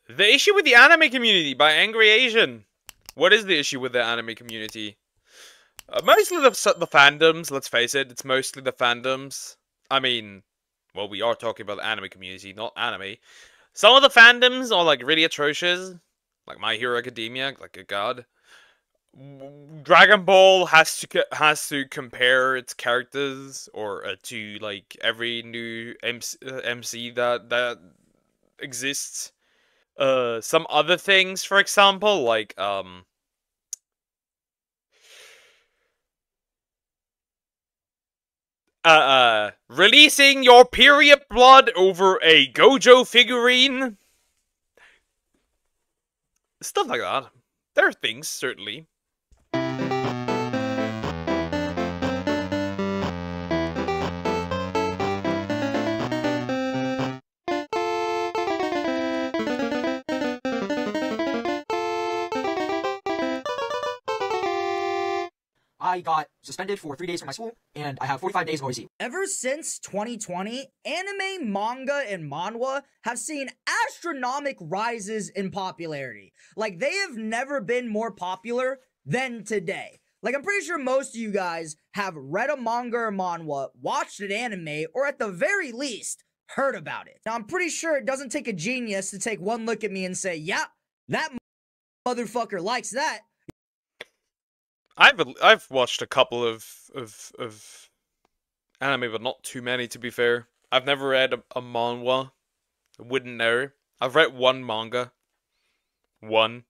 The issue with the anime community by Angry Asian. What is the issue with the anime community? Mostly the fandoms, let's face it. It's mostly the fandoms. I mean, well, we are talking about the anime community, not anime. Some of the fandoms are, like, really atrocious. Like My Hero Academia, like a god. Dragon Ball has to compare its characters or to like every new MC that exists. Some other things, for example, like releasing your period blood over a Gojo figurine, stuff like that. There are things, certainly. I got suspended for 3 days from my school, and I have 45 days of OAC. Ever since 2020, anime, manga, and manhwa have seen astronomical rises in popularity. Like, they have never been more popular than today. Like, I'm pretty sure most of you guys have read a manga or manhwa, watched an anime, or at the very least, heard about it. Now, I'm pretty sure it doesn't take a genius to take one look at me and say, yeah, that motherfucker likes that. I've watched a couple of anime, but not too many, to be fair. I've never read a manhwa. I wouldn't know. I've read one manga. One.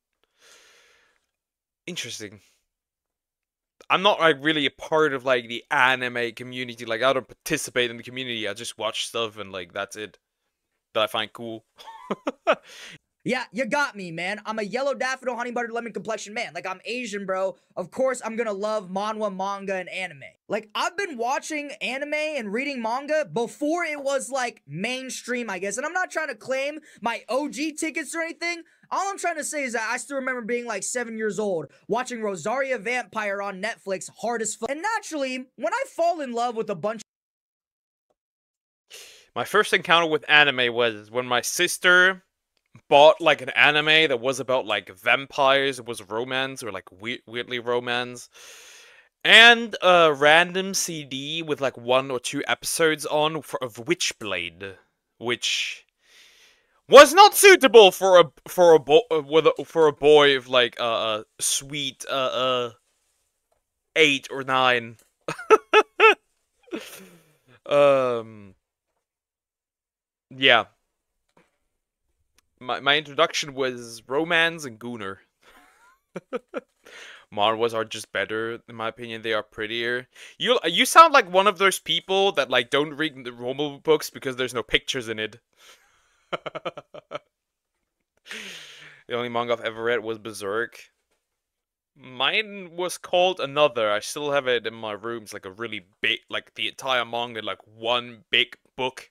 Interesting. I'm not like really a part of like the anime community. Like I don't participate in the community. I just watch stuff and like that's it. That I find cool. Yeah, you got me, man. I'm a yellow daffodil honey butter lemon complexion man. Like, I'm Asian, bro. Of course, I'm gonna love manhwa, manga, and anime. Like, I've been watching anime and reading manga before it was, like, mainstream, I guess. And I'm not trying to claim my OG tickets or anything. All I'm trying to say is that I still remember being, like, 7 years old, watching Rosaria Vampire on Netflix, hard as fuck. And naturally, when I fall in love with a bunch My first encounter with anime was when my sister bought like an anime that was about like vampires. It was romance or like weirdly romance, and a random CD with like 1 or 2 episodes on of Witchblade, which was not suitable for a boy of like sweet 8 or 9. Yeah. My introduction was romance and Gooner. Manhwas are just better, in my opinion. They are prettier. You sound like one of those people that like don't read the normal books because there's no pictures in it. The only manga I've ever read was Berserk. Mine was called Another. I still have it in my room. It's like a really big, like the entire manga, like one big book.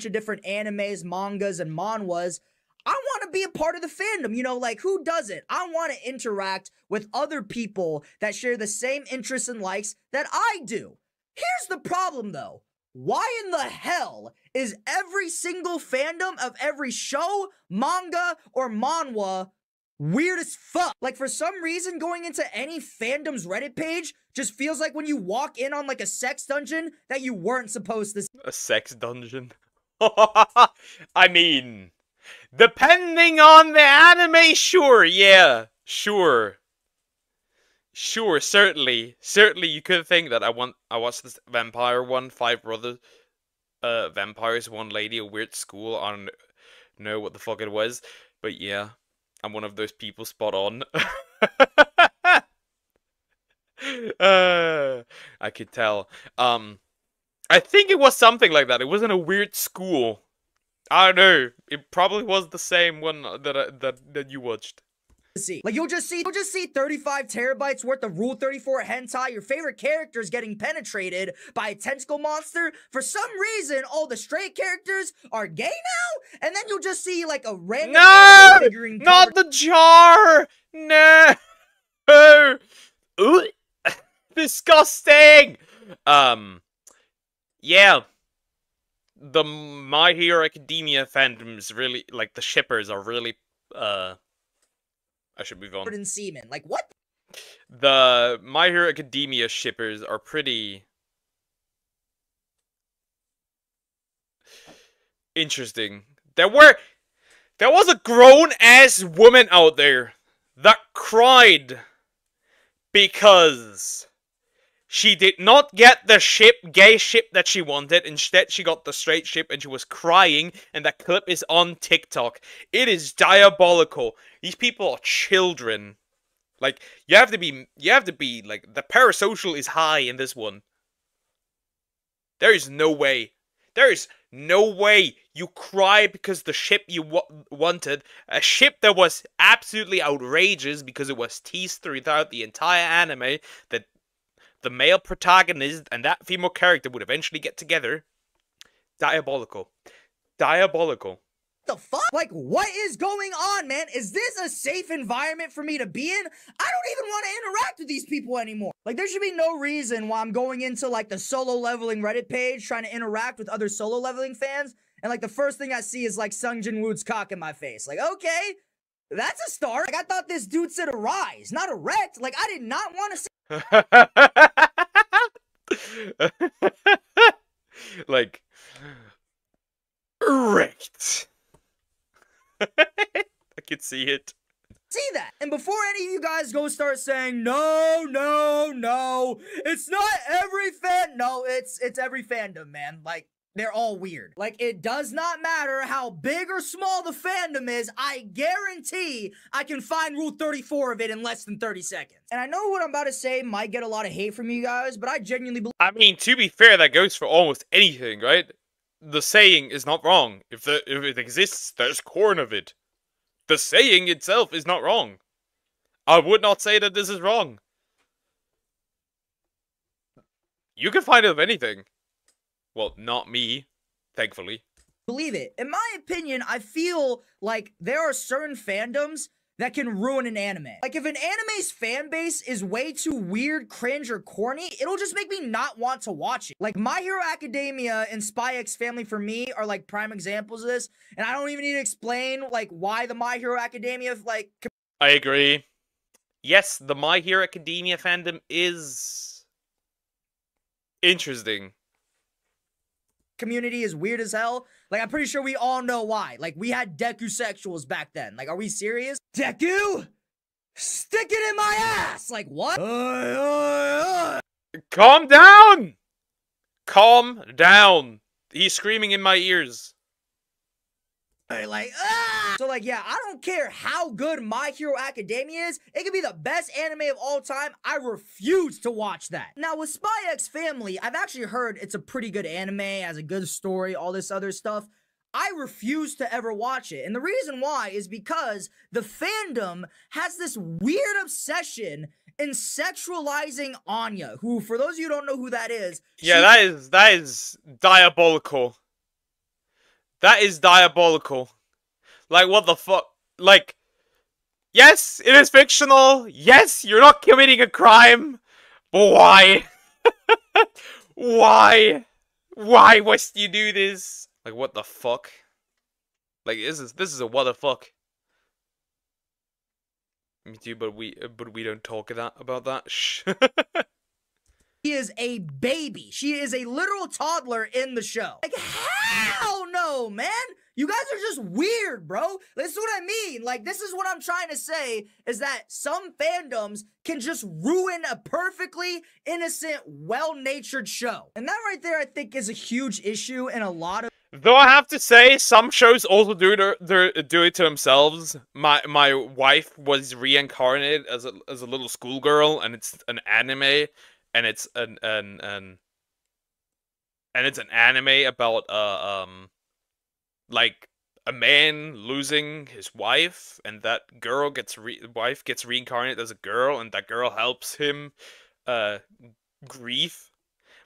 of different animes, mangas, and manhwas, I want to be a part of the fandom. You know, like, who doesn't? I want to interact with other people that share the same interests and likes that I do. Here's the problem, though. Why in the hell is every single fandom of every show, manga, or manhwa weird as fuck? Like, for some reason, going into any fandom's Reddit page just feels like when you walk in on, like, a sex dungeon that you weren't supposed to see. A sex dungeon? I mean, depending on the anime, sure, yeah, sure. Sure, certainly. Certainly you could think that I watched this vampire one, 5 brothers, vampires, 1 lady, a weird school, I don't know what the fuck it was, but yeah, I'm one of those people, spot on. I could tell. I think it was something like that. It wasn't a weird school. I don't know. It probably was the same one that you watched. Like, you'll just see 35 terabytes worth of Rule 34 hentai, your favorite characters getting penetrated by a tentacle monster. For some reason, all the straight characters are gay now, and then you'll just see like a random No, figurine not the jar. No. Ooh. Disgusting. Yeah. the My Hero Academia fandoms really, like, the shippers are really, I should move on. And semen. Like, what? The My Hero Academia shippers are pretty interesting. There was a grown-ass woman out there that cried because she did not get the gay ship that she wanted. Instead, she got the straight ship and she was crying, and that clip is on TikTok. It is diabolical. These people are children. Like, you have to be, like, the parasocial is high in this one. There is no way. There is no way you cry because the ship you wanted, a ship that was absolutely outrageous because it was teased throughout the entire anime, that the male protagonist and that female character would eventually get together. Diabolical. Diabolical. The fuck? Like, what is going on, man? Is this a safe environment for me to be in? I don't even want to interact with these people anymore. Like, there should be no reason why I'm going into, like, the solo leveling Reddit page trying to interact with other solo leveling fans, and, like, the first thing I see is, like, Sung Jin Woo's cock in my face. Like, okay, that's a start. Like, I thought this dude said arise, not erect. Like, I did not want to say like, erect. I could see it. See that. And before any of you guys go start saying, no, it's not every fan. No, it's every fandom, man. Like, they're all weird. Like, it does not matter how big or small the fandom is. I guarantee I can find Rule 34 of it in less than 30 seconds. And I know what I'm about to say might get a lot of hate from you guys, but I genuinely believe— I mean, to be fair, that goes for almost anything, right? The saying is not wrong. If it exists, there's corn of it. The saying itself is not wrong. I would not say that this is wrong. You can find it of anything. Well, not me, thankfully. Believe it. In my opinion, I feel like there are certain fandoms that can ruin an anime. Like, if an anime's fan base is way too weird, cringe, or corny, it'll just make me not want to watch it. Like, My Hero Academia and Spy X Family for me are, like, prime examples of this, and I don't even need to explain, like, why the My Hero Academia, like— I agree. Yes, the My Hero Academia fandom is interesting. Community is weird as hell. Like, I'm pretty sure we all know why. Like, we had Deku sexuals back then. Like, are we serious? Deku? Stick it in my ass! Like, what? Calm down! Calm down. He's screaming in my ears. Like, ah! So, like, yeah, I don't care how good My Hero Academia is. It could be the best anime of all time. I refuse to watch that. Now, with Spy X Family, I've actually heard it's a pretty good anime, has a good story, all this other stuff. I refuse to ever watch it. And the reason why is because the fandom has this weird obsession in sexualizing Anya, who, for those of you who don't know who that is— yeah, that is diabolical. That is diabolical. Like, what the fuck? Like, yes, it is fictional. Yes, you're not committing a crime. But why? Why? Why must you do this? Like, what the fuck? Like, this is a what the fuck. Me too, but we don't talk about that. Shh. She is a baby. She is a literal toddler in the show. Like, hell no, man. You guys are just weird, bro. This is what I mean. Like, this is what I'm trying to say, is that some fandoms can just ruin a perfectly innocent, well-natured show. And that right there, I think, is a huge issue in a lot of— Though I have to say, some shows also do it to themselves. My wife was reincarnated as a little schoolgirl, and it's an anime. And it's an anime about like a man losing his wife, and that girl wife gets reincarnated as a girl, and that girl helps him grieve,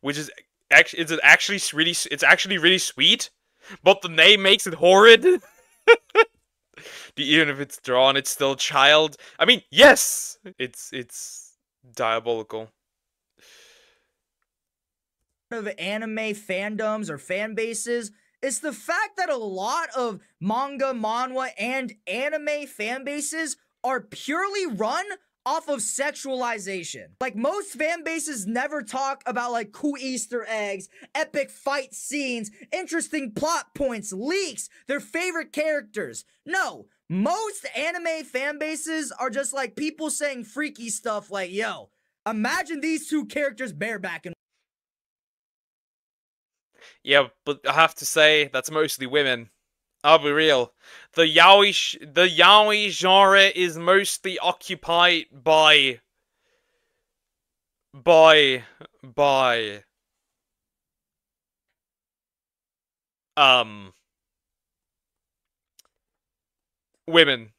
which is actually really sweet, but the name makes it horrid. Even if it's drawn, it's still child. I mean, yes, it's diabolical. Of anime fandoms or fan bases is the fact that a lot of manga, manhwa, and anime fan bases are purely run off of sexualization. Like, most fan bases never talk about like cool Easter eggs, epic fight scenes, interesting plot points, leaks, their favorite characters. No, most anime fan bases are just like people saying freaky stuff like, yo, imagine these two characters barebacking. Yeah, but I have to say, that's mostly women. I'll be real. The yaoi genre is mostly occupied by by women.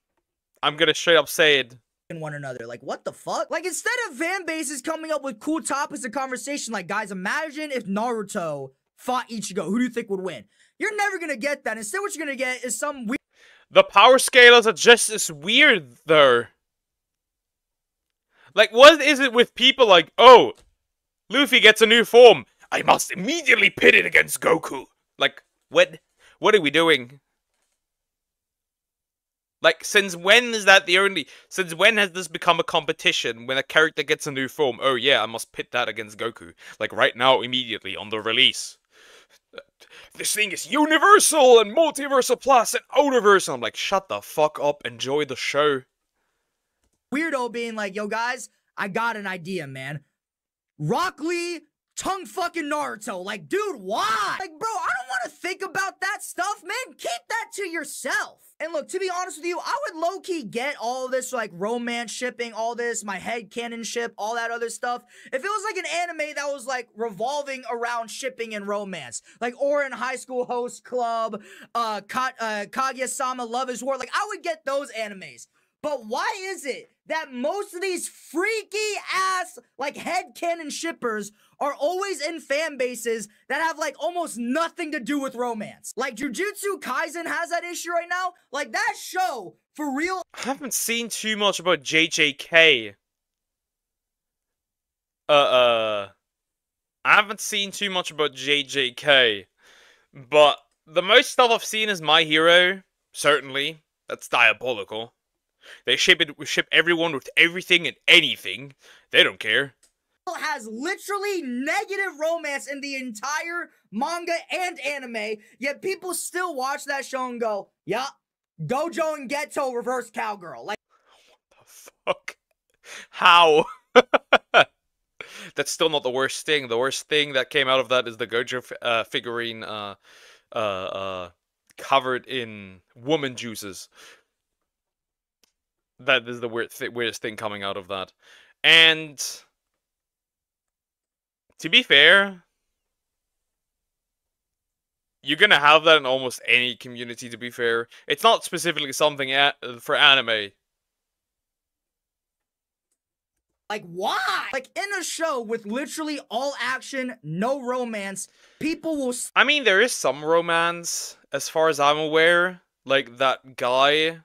I'm gonna straight up say it. One another. Like, what the fuck? Like, instead of fan bases coming up with cool topics of conversation, like, guys, imagine if Naruto fought Ichigo, who do you think would win? You're never gonna get that. Instead, what you're gonna get is some weird. The power scales are just as weird, though. Like, what is it with people like, oh, Luffy gets a new form, I must immediately pit it against Goku? Like, what? What are we doing? Like, since when is that the only... Since when has this become a competition when a character gets a new form? Oh yeah, I must pit that against Goku. Like, right now, immediately, on the release. This thing is universal and multiversal plus and outerversal. I'm like, shut the fuck up, enjoy the show. Weirdo being like, yo guys, I got an idea, man. Rock Lee, tongue fucking Naruto. Like, dude, why? Like, bro, I don't want to think about that stuff, man. Keep that to yourself. And look, to be honest with you, I would low-key get all this, like, romance shipping, all this, my headcanon ship, all that other stuff. If it was, like, an anime that was, like, revolving around shipping and romance. Like, Orin High School Host Club, Kaguya-sama Love is War. Like, I would get those animes. But why is it that most of these freaky-ass, like, headcanon shippers are always in fan bases that have, like, almost nothing to do with romance? Like, Jujutsu Kaisen has that issue right now. Like, that show, for real... I haven't seen too much about JJK. I haven't seen too much about JJK. But the most stuff I've seen is My Hero. Certainly. That's diabolical. They ship everyone with everything and anything. They don't care. Has literally negative romance in the entire manga and anime, yet people still watch that show and go, yeah, Gojo and Geto reverse cowgirl. Like, what the fuck? How? That's still not the worst thing. The worst thing that came out of that is the Gojo figurine covered in woman juices. That is the weirdest thing coming out of that. And to be fair, you're gonna have that in almost any community, to be fair. It's not specifically something for anime. Like, why? Like, in a show with literally all action, no romance, people will... I mean, there is some romance, as far as I'm aware. Like, that guy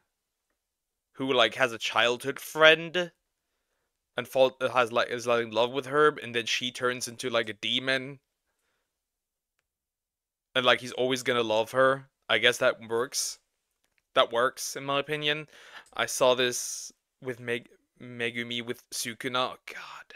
who, like, has a childhood friend and is like in love with her, and then she turns into, like, a demon. And, like, he's always gonna love her. I guess that works. That works, in my opinion. I saw this with Megumi with Sukuna. Oh, God.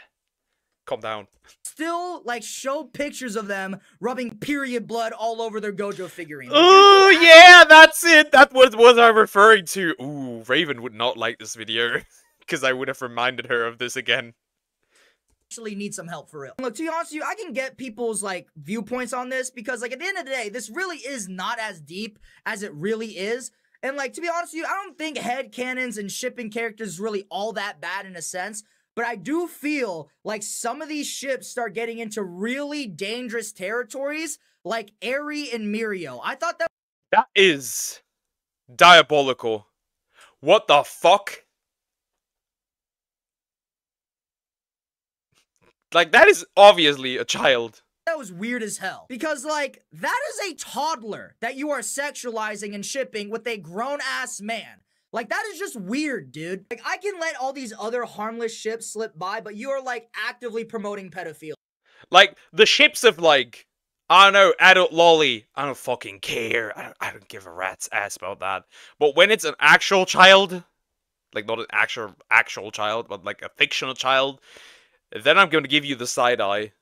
Calm down. Still, like, show pictures of them rubbing period blood all over their Gojo figurine. Ooh, yeah, that's it. That was what I'm referring to. Ooh, Raven would not like this video. Because I would have reminded her of this again. Actually need some help for real. Look, to be honest with you, I can get people's, like, viewpoints on this. Because, like, at the end of the day, this really is not as deep as it really is. And, like, to be honest with you, I don't think headcanons and shipping characters is really all that bad in a sense. But I do feel like some of these ships start getting into really dangerous territories, like Eri and Mirio. I thought that is diabolical. What the fuck? Like, that is obviously a child. That was weird as hell. Because, like, that is a toddler that you are sexualizing and shipping with a grown-ass man. Like, that is just weird, dude. Like, I can let all these other harmless ships slip by, but you are, like, actively promoting pedophilia. Like, the ships of, like, I don't know, adult lolly. I don't fucking care. I don't give a rat's ass about that. But when it's an actual child, like not an actual child, but like a fictional child, then I'm going to give you the side eye.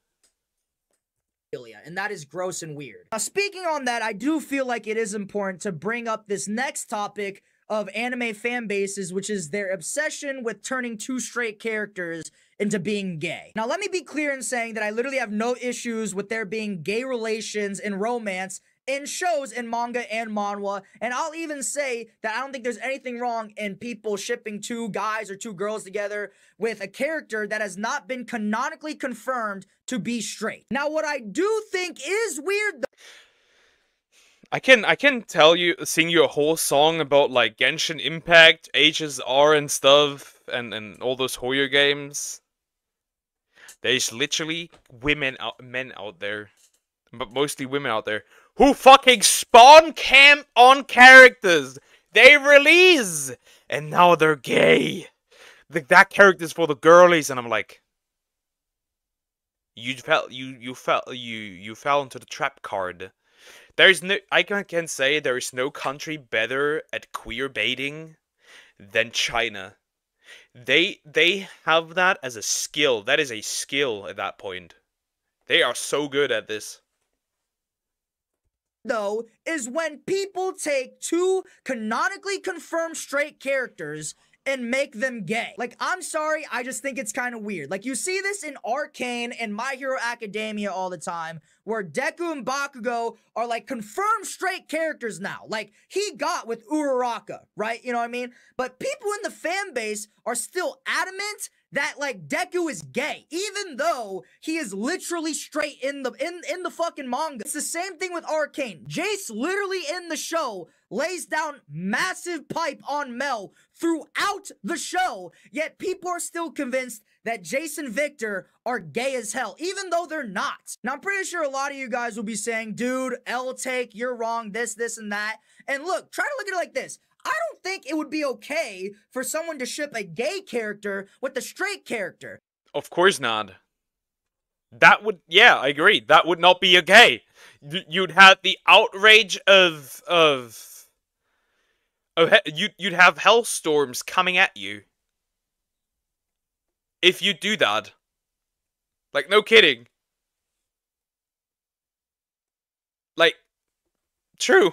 And that is gross and weird. Now, speaking on that, I do feel like it is important to bring up this next topic of anime fan bases, which is their obsession with turning two straight characters into being gay. Now, let me be clear in saying that I literally have no issues with there being gay relations and romance in shows in manga and manhwa, and I'll even say that I don't think there's anything wrong in people shipping two guys or two girls together with a character that has not been canonically confirmed to be straight. Now, what I do think is weird, I can sing you a whole song about like Genshin Impact, HSR and stuff, and all those Hoyo games. There's literally men out there, but mostly women out there, who fucking spawn camp on characters they release, and now they're gay. That character's for the girlies, and I'm like, you fell into the trap card. There's no, I can say there is no country better at queer baiting than China. They have that as a skill. That is a skill at that point. They are so good at this. though, is when people take two canonically confirmed straight characters and make them gay. Like, I'm sorry, I just think it's kind of weird. Like, you see this in Arcane and My Hero Academia all the time, where Deku and Bakugo are, like, confirmed straight characters now. Like, he got with Uraraka, right? You know what I mean? But people in the fan base are still adamant that, like, Deku is gay, even though he is literally straight in the fucking manga. It's the same thing with Arcane. Jace literally in the show lays down massive pipe on Mel throughout the show, yet people are still convinced that Jace and Victor are gay as hell, even though they're not. Now, I'm pretty sure a lot of you guys will be saying, dude, L-Take, you're wrong, this, and that. And look, try to look at it like this. I don't think it would be okay for someone to ship a gay character with a straight character. Of course not. That would, yeah, I agree. That would not be okay. You'd have the outrage you'd have hellstorms coming at you if you do that. Like, no kidding. Like, true.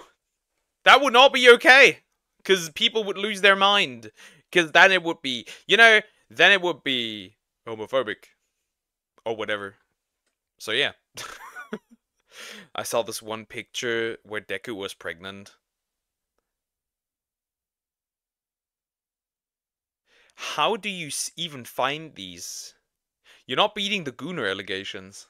That would not be okay. Because people would lose their mind. Because then it would be, then it would be homophobic. Or whatever. So yeah. I saw this one picture where Deku was pregnant. How do you even find these? You're not beating the Gunnar allegations.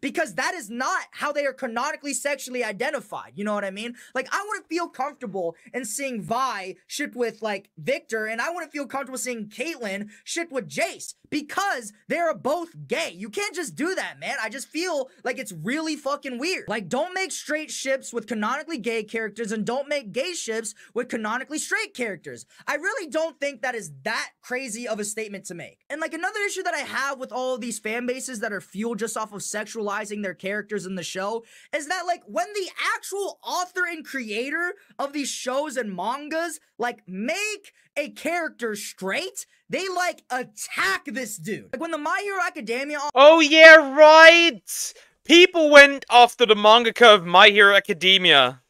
Because that is not how they are canonically sexually identified. You know what I mean? Like, I wouldn't feel comfortable in seeing Vi shipped with, like, Victor, and I wouldn't feel comfortable seeing Caitlyn shipped with Jace, because they're both gay. You can't just do that, man. I just feel like it's really fucking weird. Like, don't make straight ships with canonically gay characters, and don't make gay ships with canonically straight characters. I really don't think that is that crazy of a statement to make. And, like, another issue that I have with all of these fan bases that are fueled just off of sexualizing their characters in the show is that, like, when the actual author and creator of these shows and mangas, like, make a character straight, they, like, attack this dude. Like, when the My Hero Academia... Oh, yeah, right! People went after the mangaka of My Hero Academia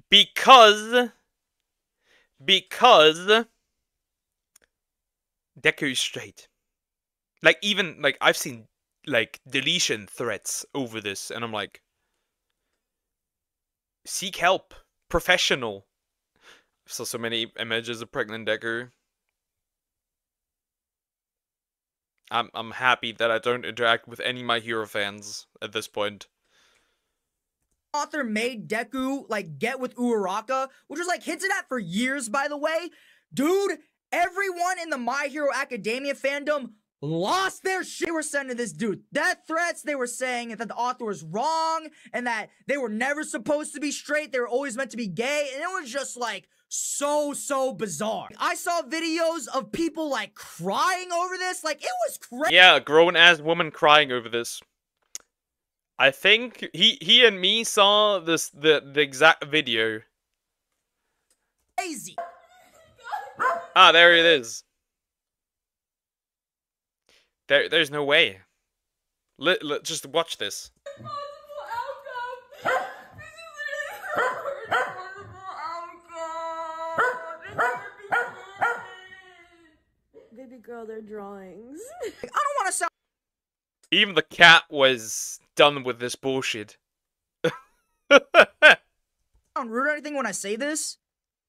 because Deku's straight. Like, even, like, I've seen, like, deletion threats over this, and I'm like, seek help. Professional. I saw so many images of pregnant Deku. I'm happy that I don't interact with any My Hero fans at this point. Author made Deku, like, get with Uraraka, which was, like, hinted at for years, by the way. Dude, everyone in the My Hero Academia fandom lost their shit. They were sending this dude death threats. They were saying that the author was wrong and that they were never supposed to be straight. They were always meant to be gay. And it was just, like, so bizarre. I saw videos of people, like, crying over this. Like, it was crazy. Yeah, a grown-ass woman crying over this. I think he and me saw the exact video. Crazy. Ah, there it is. There's no way. Just watch this. Baby girl, they're drawings. I don't want to sound Even the cat was done with this bullshit. rude or anything when I say this.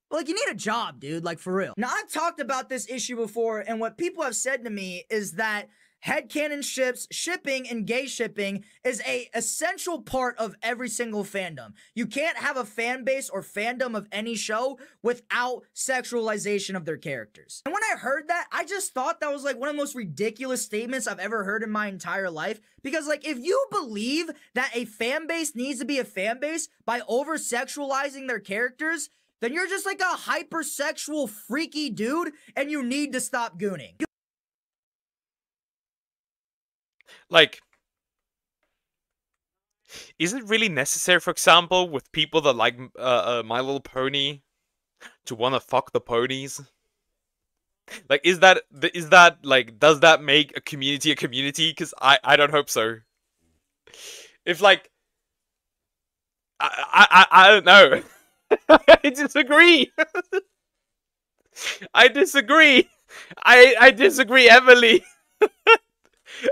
But, like, you need a job, dude. Like, for real. Now, I've talked about this issue before, and what people have said to me is that headcanon shipping, and gay shipping is a essential part of every single fandom. You can't have a fan base or fandom of any show without sexualization of their characters. And when I heard that, I just thought that was like one of the most ridiculous statements I've ever heard in my entire life. Because, like, if you believe that a fan base needs to be a fan base by over-sexualizing their characters, then you're just like a hypersexual freaky dude and you need to stop gooning. Like, is it really necessary, for example, with people that like My Little Pony, to want to fuck the ponies? Like, is that like, does that make a community a community? Because I don't hope so. If like, I don't know. I disagree. I disagree. I disagree heavily.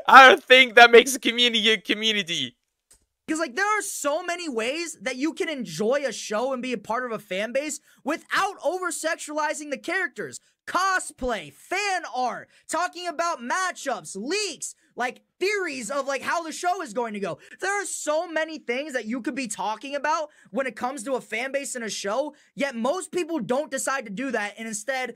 I don't think that makes a community a community. Because, like, there are so many ways that you can enjoy a show and be a part of a fan base without over-sexualizing the characters. Cosplay, fan art, talking about matchups, leaks, like, theories of, like, how the show is going to go. There are so many things that you could be talking about when it comes to a fan base in a show, yet most people don't decide to do that, and instead,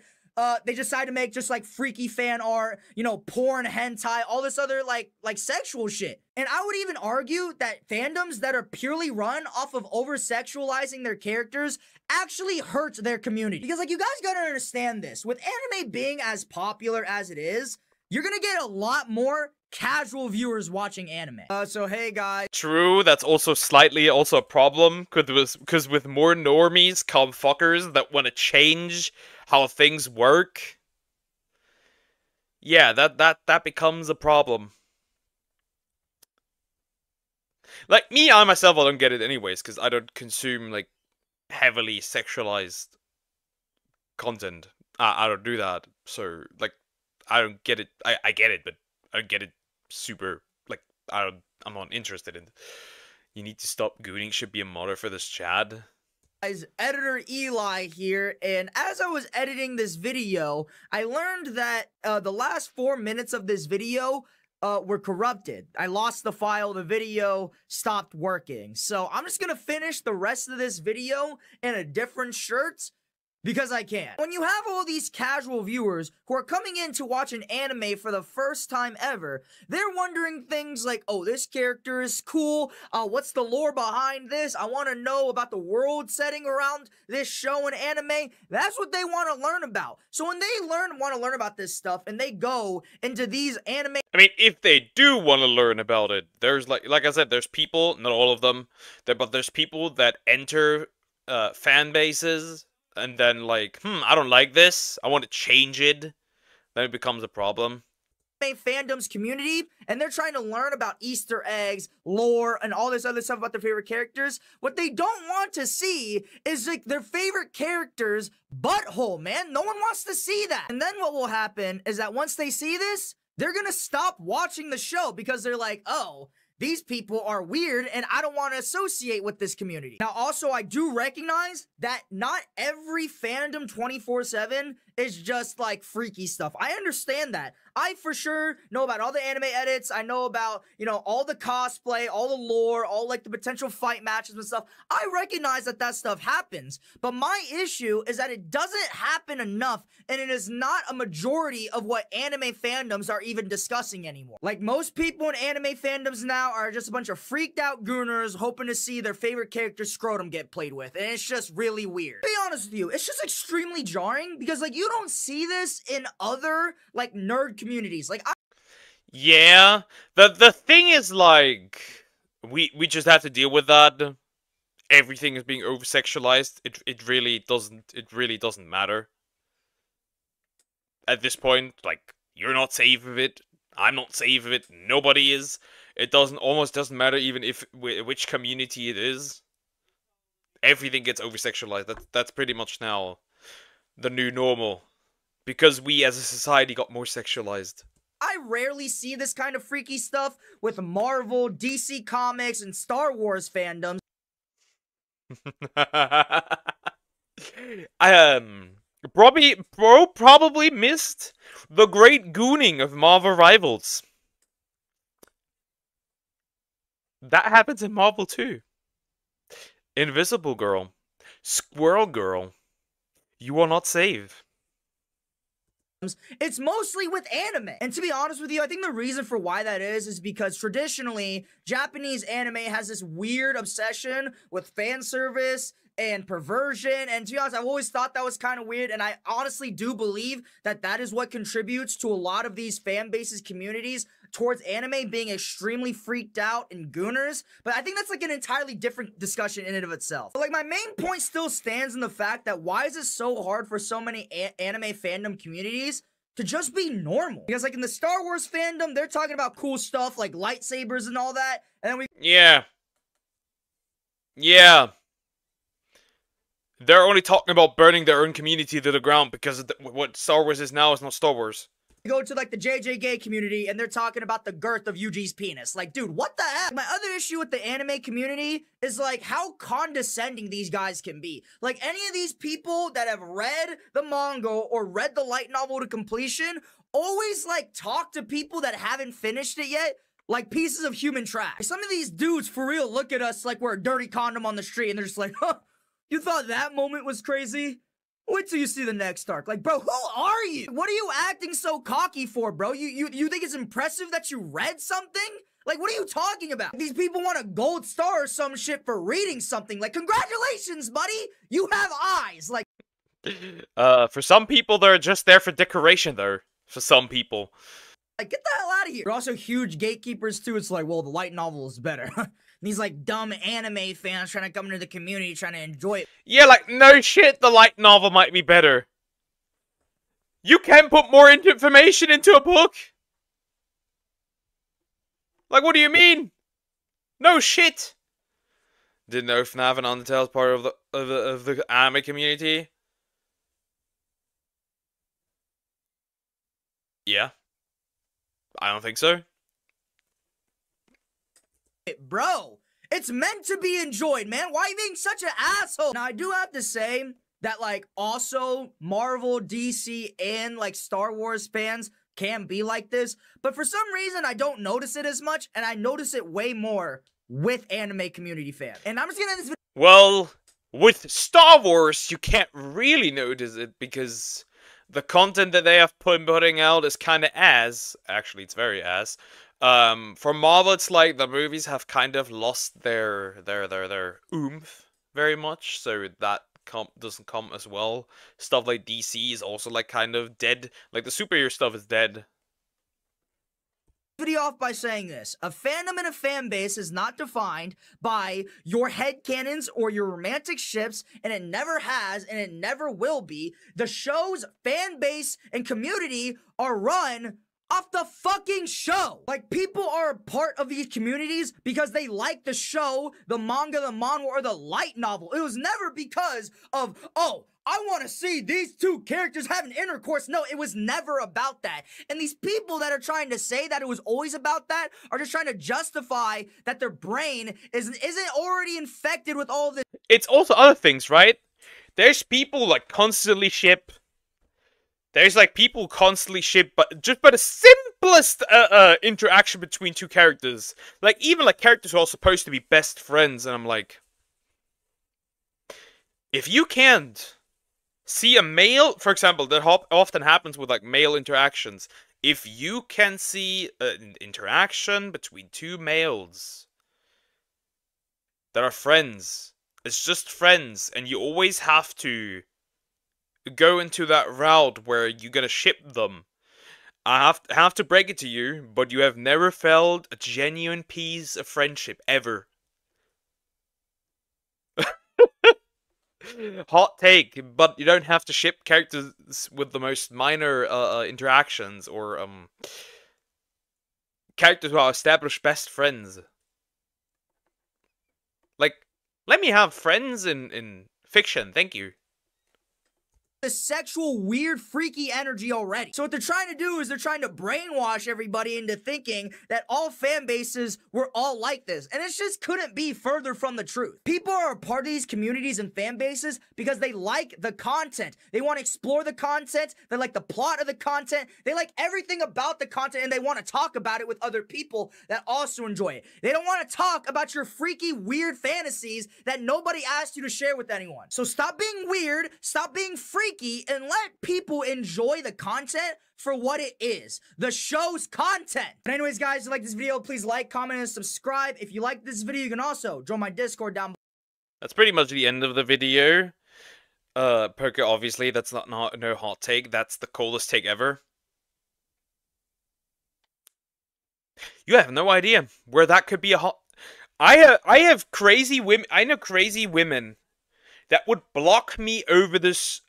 they decide to make just, like, freaky fan art, you know, porn, hentai, all this other, like sexual shit. And I would even argue that fandoms that are purely run off of over-sexualizing their characters actually hurt their community. Because, like, you guys gotta understand this. With anime being as popular as it is, you're gonna get a lot more casual viewers watching anime. So hey guys. True, that's also slightly also a problem, because with more normies come fuckers that want to change how things work. Yeah, that becomes a problem. Like, me, I myself, I don't get it anyways, because I don't consume, like, heavily sexualized content. I don't do that, so, like, I don't get it. I get it, but I don't get it super, like, I'm not interested in it. You need to stop gooning should be a motto for this Chad. Guys, Editor Eli here, and as I was editing this video, I learned that the last 4 minutes of this video were corrupted. I lost the file, the video stopped working. So I'm just gonna finish the rest of this video in a different shirt because I can. When you have all these casual viewers who are coming in to watch an anime for the first time ever, they're wondering things like, oh, this character is cool, what's the lore behind this? I want to know about the world setting around this show and anime. That's what they want to learn about. So when they want to learn about this stuff and they go into these anime... I mean, if they do want to learn about it, there's like I said, there's people, not all of them, but there's people that enter fan bases and then like, I don't like this, I want to change it, then it becomes a problem. Fandom's community, and they're trying to learn about Easter eggs, lore, and all this other stuff about their favorite characters. What they don't want to see is like their favorite character's butthole, man. No one wants to see that. And then what will happen is that once they see this, they're gonna stop watching the show because they're like, oh, these people are weird and I don't want to associate with this community. Now, also, I do recognize that not every fandom 24/7 is just like freaky stuff. I understand that. I for sure know about all the anime edits. I know about, you know, all the cosplay, all the lore, all like the potential fight matches and stuff. I recognize that that stuff happens, but my issue is that it doesn't happen enough and it is not a majority of what anime fandoms are even discussing anymore. Like, most people in anime fandoms now are just a bunch of freaked out gooners hoping to see their favorite character's scrotum get played with, and it's just really weird. To be honest with you, it's just extremely jarring because, like, you don't see this in other, like, nerd communities. Like, yeah, the thing is, like, we just have to deal with that. Everything is being over sexualized. It really doesn't matter. At this point, like, you're not safe of it. I'm not safe of it. Nobody is. It almost doesn't matter even if which community it is. Everything gets over sexualized. That's pretty much now the new normal, because we as a society got more sexualized. I rarely see this kind of freaky stuff with Marvel, DC Comics, and Star Wars fandoms. Probably missed the great gooning of Marvel Rivals. That happens in Marvel too. Invisible Girl, Squirrel Girl, you are not safe. It's mostly with anime. And to be honest with you, I think the reason for why that is because traditionally, Japanese anime has this weird obsession with fan service and perversion. And to be honest, I've always thought that was kind of weird. And I honestly do believe that that is what contributes to a lot of these fan bases, communities towards anime being extremely freaked out and gooners. But I think that's like an entirely different discussion in and of itself. But like, my main point still stands in the fact that why is it so hard for so many anime fandom communities to just be normal? Because like in the Star Wars fandom, they're talking about cool stuff like lightsabers and all that. And then we... Yeah. They're only talking about burning their own community to the ground because what Star Wars is now is not Star Wars. Go to like the JJ gay community and they're talking about the girth of Yuji's penis. Like, dude, what the heck? My other issue with the anime community is like how condescending these guys can be. Like, any of these people that have read the manga or read the light novel to completion always like talk to people that haven't finished it yet like pieces of human trash. Some of these dudes for real look at us like we're a dirty condom on the street and they're just like, huh, you thought that moment was crazy? Wait till you see the next arc. Like, bro, who are you? What are you acting so cocky for, bro? You think it's impressive that you read something? Like, what are you talking about? These people want a gold star or some shit for reading something. Like, congratulations, buddy! You have eyes! Like, for some people, they're just there for decoration, though. For some people. Like, get the hell out of here. They're also huge gatekeepers, too. It's like, well, the light novel is better. These, like, dumb anime fans trying to come into the community, trying to enjoy it. Yeah, like, no shit, the light novel might be better. You can put more information into a book? Like, what do you mean? No shit! Didn't know FNAF and Undertale is part of the anime community? Yeah. I don't think so. Bro, it's meant to be enjoyed, man. Why are you being such an asshole? Now, I do have to say that, like, also Marvel, DC, and, like, Star Wars fans can be like this. But for some reason, I don't notice it as much, and I notice it way more with anime community fans. And I'm just gonna end this video. Well, with Star Wars, you can't really notice it because the content that they have putting out is kind of ass. Actually, it's very ass. For Marvel, it's like the movies have kind of lost their oomph very much, so that doesn't come as well. Stuff like DC is also like kind of dead. Like the superhero stuff is dead. Video off by saying this: a fandom and a fan base is not defined by your headcanons or your romantic ships, and it never has and it never will be. The show's fan base and community are run off the fucking show. Like, people are a part of these communities because they like the show, the manga, the manhwa, or the light novel. It was never because of, oh, I want to see these two characters having intercourse. No, it was never about that. And these people that are trying to say that it was always about that are just trying to justify that their brain isn't already infected with all this. It's also other things, right? There's people like constantly ship. There's like people constantly ship, but just by the simplest interaction between two characters. Like even like characters who are supposed to be best friends, and I'm like, if you can't see a male, for example, that often happens with like male interactions. If you can see an interaction between two males that are friends, it's just friends, and you always have to go into that route where you're gonna ship them. I have to break it to you, but you have never felt a genuine piece of friendship ever. Hot take, but you don't have to ship characters with the most minor interactions or characters who are established best friends. Like, let me have friends in fiction, thank you. The sexual, weird, freaky energy already. So what they're trying to do is they're trying to brainwash everybody into thinking that all fan bases were all like this. And it just couldn't be further from the truth. People are a part of these communities and fan bases because they like the content. They want to explore the content. They like the plot of the content. They like everything about the content, and they want to talk about it with other people that also enjoy it. They don't want to talk about your freaky, weird fantasies that nobody asked you to share with anyone. So stop being weird, stop being freaky, and let people enjoy the content for what it is, the show's content. But anyways, guys, if you like this video, please like, comment, and subscribe. If you like this video, you can also join my Discord down below. That's pretty much the end of the video. Poker, obviously, that's not no hot take. That's the coolest take ever. You have no idea where that could be a hot... I have crazy women... I know crazy women that would block me over this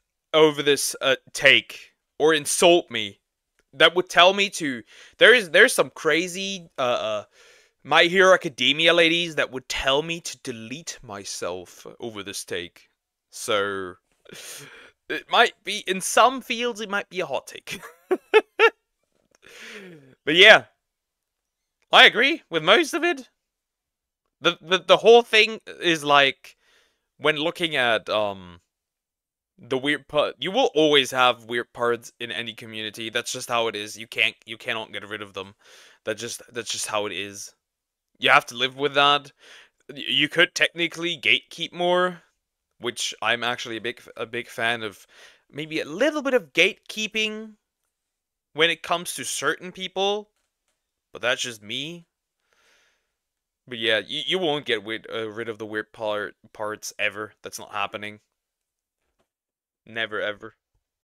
take or insult me, that would tell me to there's some crazy My Hero Academia ladies that would tell me to delete myself over this take. So it might be, in some fields it might be a hot take. But yeah, I agree with most of it. The whole thing is like, when looking at the weird part, you will always have weird parts in any community. That's just how it is. You cannot get rid of them. That's just how it is. You have to live with that. You could technically gatekeep more, which I'm actually a big fan of. Maybe a little bit of gatekeeping when it comes to certain people, but that's just me. But yeah, you won't get rid of the weird parts ever. That's not happening. Never ever.